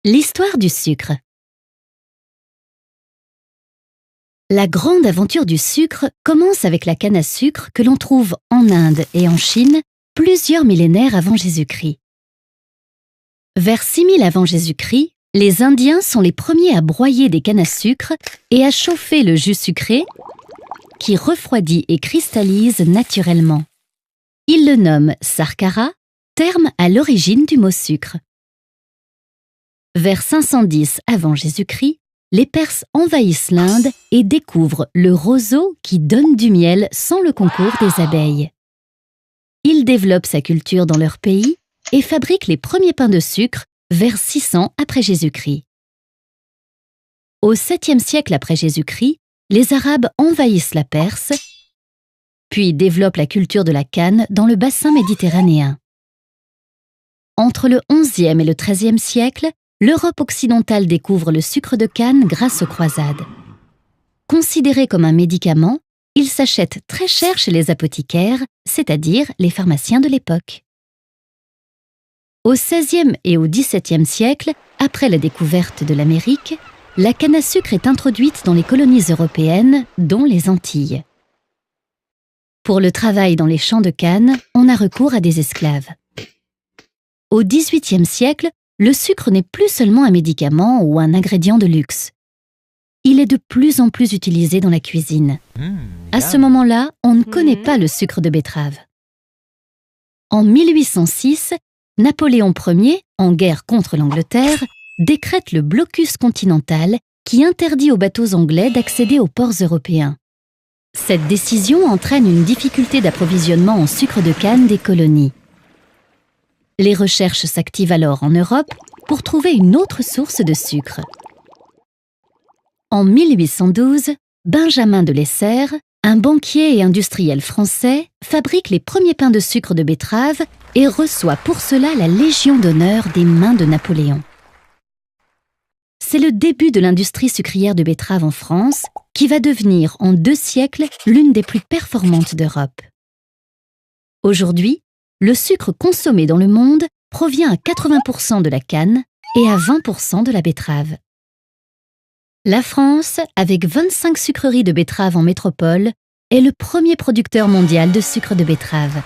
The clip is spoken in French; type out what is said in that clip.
L'histoire du sucre. La grande aventure du sucre commence avec la canne à sucre que l'on trouve en Inde et en Chine plusieurs millénaires avant Jésus-Christ. Vers 6000 avant Jésus-Christ, les Indiens sont les premiers à broyer des cannes à sucre et à chauffer le jus sucré qui refroidit et cristallise naturellement. Ils le nomment sarkara, terme à l'origine du mot sucre. Vers 510 avant Jésus-Christ, les Perses envahissent l'Inde et découvrent le roseau qui donne du miel sans le concours des abeilles. Ils développent sa culture dans leur pays et fabriquent les premiers pains de sucre vers 600 après Jésus-Christ. Au 7e siècle après Jésus-Christ, les Arabes envahissent la Perse, puis développent la culture de la canne dans le bassin méditerranéen. Entre le 11e et le 13e siècle, l'Europe occidentale découvre le sucre de canne grâce aux croisades. Considéré comme un médicament, il s'achète très cher chez les apothicaires, c'est-à-dire les pharmaciens de l'époque. Au XVIe et au XVIIe siècle, après la découverte de l'Amérique, la canne à sucre est introduite dans les colonies européennes, dont les Antilles. Pour le travail dans les champs de canne, on a recours à des esclaves. Au XVIIIe siècle, le sucre n'est plus seulement un médicament ou un ingrédient de luxe. Il est de plus en plus utilisé dans la cuisine. À ce moment-là, on ne connaît pas le sucre de betterave. En 1806, Napoléon Ier, en guerre contre l'Angleterre, décrète le blocus continental qui interdit aux bateaux anglais d'accéder aux ports européens. Cette décision entraîne une difficulté d'approvisionnement en sucre de canne des colonies. Les recherches s'activent alors en Europe pour trouver une autre source de sucre. En 1812, Benjamin de Lesser, un banquier et industriel français, fabrique les premiers pains de sucre de betterave et reçoit pour cela la Légion d'honneur des mains de Napoléon. C'est le début de l'industrie sucrière de betterave en France, qui va devenir en 2 siècles l'une des plus performantes d'Europe. Aujourd'hui, le sucre consommé dans le monde provient à 80% de la canne et à 20% de la betterave. La France, avec 25 sucreries de betterave en métropole, est le premier producteur mondial de sucre de betterave.